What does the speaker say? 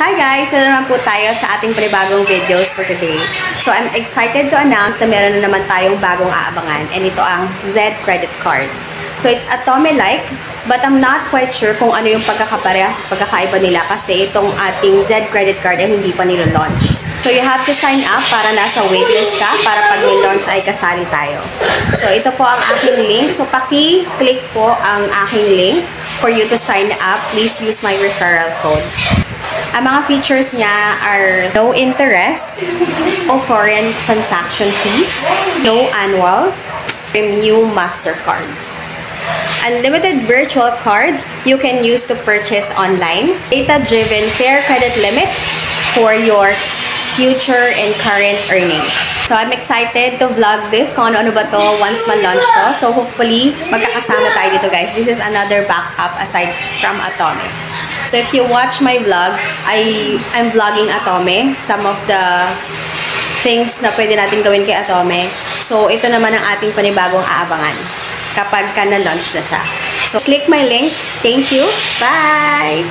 Hi guys! Ito naman po tayo sa ating panibagong videos for today. So I'm excited to announce na meron na naman tayong bagong aabangan, and ito ang Z credit card. So it's Atome-like, but I'm not quite sure kung ano yung pagkakaparehas at pagkakaiba nila kasi itong ating Z credit card ay hindi pa nilo-launch. So you have to sign up para nasa waitlist ka para pag may-launch ay kasali tayo. So ito po ang aking link. So paki-click po ang aking link for you to sign up. Please use my referral code. Ang mga features niya are no interest, no foreign transaction fees, no annual, new MasterCard. Unlimited virtual card you can use to purchase online. Data-driven fair credit limit for your future and current earnings. So I'm excited to vlog this kung ano-ano ba to once ma-launch to. So hopefully magkakasama tayo dito guys. This is another backup aside from Atome. So if you watch my vlog, I'm vlogging Atome, some of the things na pwede natin gawin kay Atome. So ito naman ang ating panibagong aabangan kapag ka na-launch na siya. So click my link. Thank you. Bye!